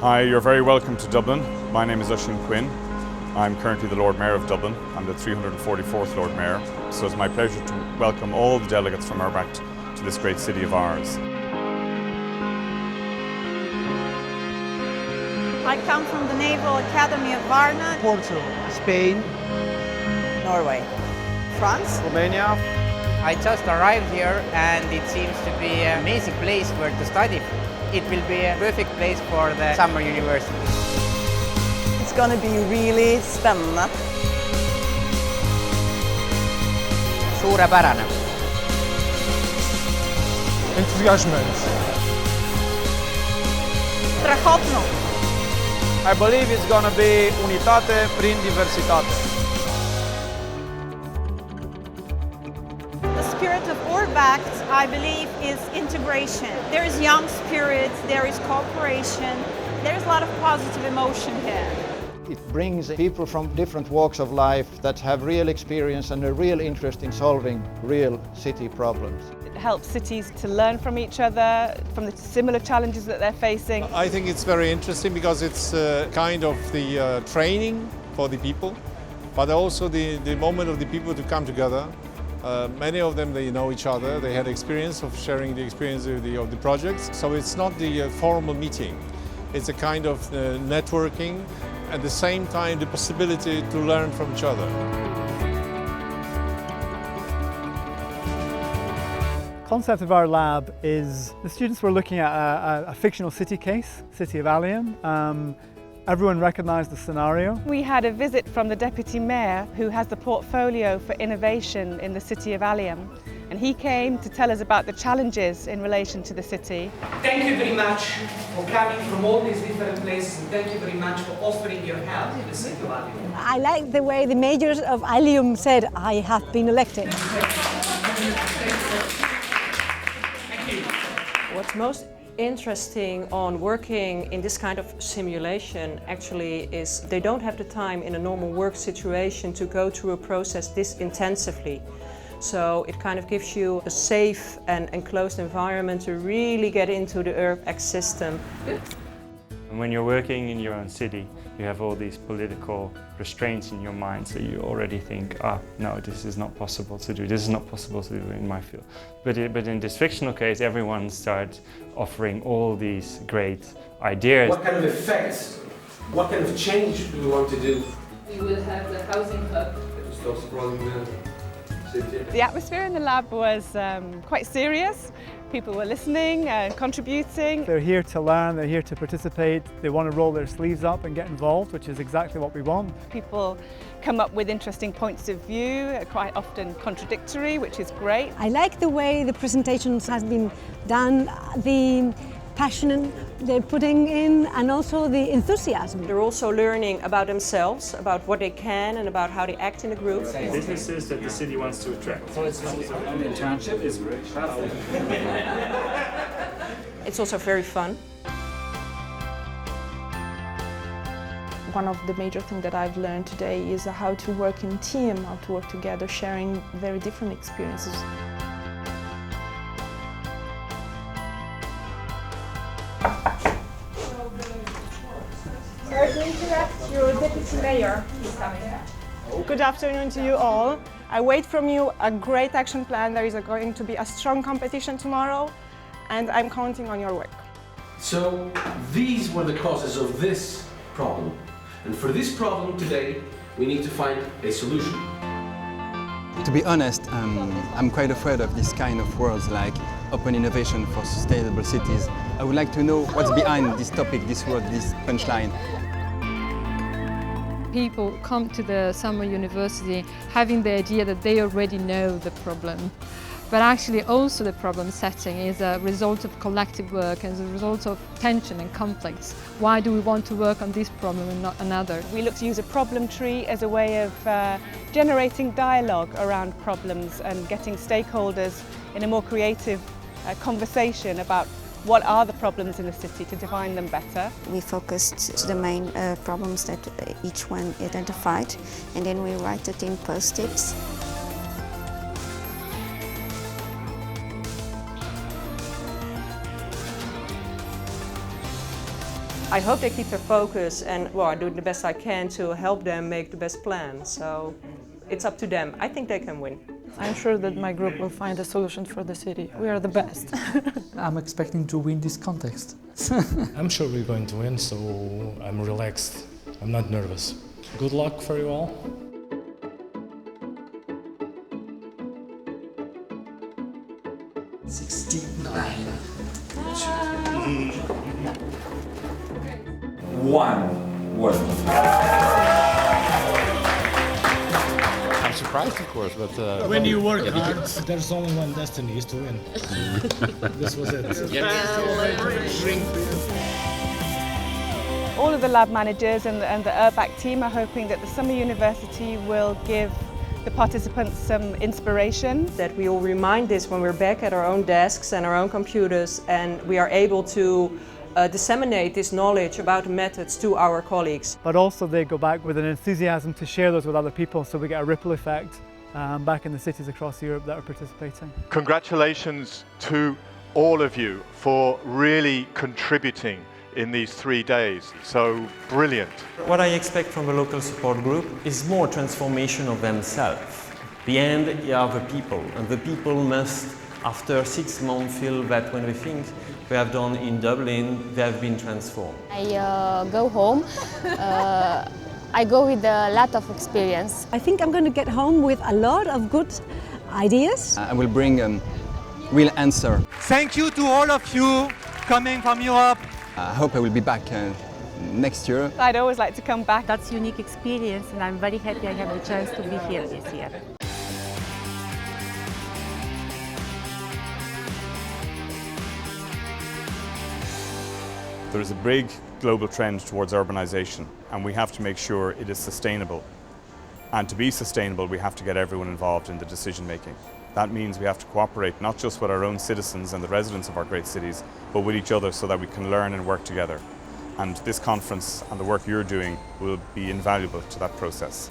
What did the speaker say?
Hi, you're very welcome to Dublin. My name is Oisin Quinn. I'm currently the Lord Mayor of Dublin. I'm the 344th Lord Mayor, so it's my pleasure to welcome all the delegates from URBACT to this great city of ours. I come from the Naval Academy of Varna. Portugal, Spain, Norway, France, Romania. I just arrived here and it seems to be an amazing place where to study. It will be a perfect place for the summer university. It's going to be really spännande. Sura Barana. Entusiasmant. Strachotno. I believe it's gonna be unitate prin diversitate. The spirit of URBACT, I believe, is integration. There is young spirit, there is cooperation, there is a lot of positive emotion here. It brings people from different walks of life that have real experience and a real interest in solving real city problems. It helps cities to learn from each other, from the similar challenges that they're facing. I think it's very interesting because it's kind of the training for the people, but also the moment of the people to come together. Many of them, they know each other, they had experience of sharing the experience of the projects, so it's not the formal meeting. It's a kind of networking, at the same time the possibility to learn from each other. The concept of our lab is the students were looking at a fictional city case, City of Allium. Everyone recognised the scenario. We had a visit from the Deputy Mayor who has the portfolio for innovation in the city of Allium, and he came to tell us about the challenges in relation to the city. Thank you very much for coming from all these different places, and thank you very much for offering your help to the city of Allium. I like the way the mayors of Allium said, I have been elected. What's most interesting on working in this kind of simulation actually is they don't have the time in a normal work situation to go through a process this intensively. So it kind of gives you a safe and enclosed environment to really get into the URBACT system. When you're working in your own city, you have all these political restraints in your mind, so you already think, no, this is not possible to do, this is not possible to do in my field. But in this fictional case, everyone starts offering all these great ideas. What kind of effects, what kind of change do we want to do? We will have the housing hub. The atmosphere in the lab was quite serious. People were listening and contributing. They're here to learn, they're here to participate, they want to roll their sleeves up and get involved, which is exactly what we want. People come up with interesting points of view, quite often contradictory, which is great. I like the way the presentations has been done, the passion they're putting in, and also the enthusiasm. They're also learning about themselves, about what they can and about how they act in a group. Businesses that the city wants to attract. It's also very fun. One of the major things that I've learned today is how to work in team, how to work together, sharing very different experiences. Your Deputy Mayor is coming. Good afternoon to you all. I wait from you a great action plan. There is going to be a strong competition tomorrow, and I'm counting on your work. So these were the causes of this problem. And for this problem today, we need to find a solution. To be honest, I'm quite afraid of this kind of words like open innovation for sustainable cities. I would like to know what's behind this topic, this word, this punchline. People come to the summer university having the idea that they already know the problem. But actually also the problem setting is a result of collective work and is a result of tension and conflicts. Why do we want to work on this problem and not another? We look to use a problem tree as a way of generating dialogue around problems and getting stakeholders in a more creative conversation about what are the problems in the city to define them better. We focused the main problems that each one identified, and then we write it in post-its. I hope they keep their focus and well, I do the best I can to help them make the best plan. So it's up to them. I think they can win. I'm sure that my group will find a solution for the city. We are the best. I'm expecting to win this contest. I'm sure we're going to win, so I'm relaxed. I'm not nervous. Good luck for you all. One word. I'm surprised, of course, but... when you work hard, there's only one destiny, is to win. This was it. All of the lab managers and the URBACT team are hoping that the Summer University will give the participants some inspiration. That we will remind this when we're back at our own desks and our own computers and we are able to disseminate this knowledge about methods to our colleagues. But also they go back with an enthusiasm to share those with other people, so we get a ripple effect back in the cities across Europe that are participating. Congratulations to all of you for really contributing in these 3 days. So brilliant. What I expect from the local support group is more transformation of themselves. The end are the people, and the people must, after 6 months, feel that when they think they have done in Dublin, they have been transformed. I go home. I go with a lot of experience. I think I'm going to get home with a lot of good ideas. I will bring a real answer. Thank you to all of you coming from Europe. I hope I will be back next year. I'd always like to come back. That's a unique experience and I'm very happy I have a chance to be here this year. There is a big global trend towards urbanisation, and we have to make sure it is sustainable. And to be sustainable, we have to get everyone involved in the decision making. That means we have to cooperate not just with our own citizens and the residents of our great cities, but with each other so that we can learn and work together. And this conference and the work you're doing will be invaluable to that process.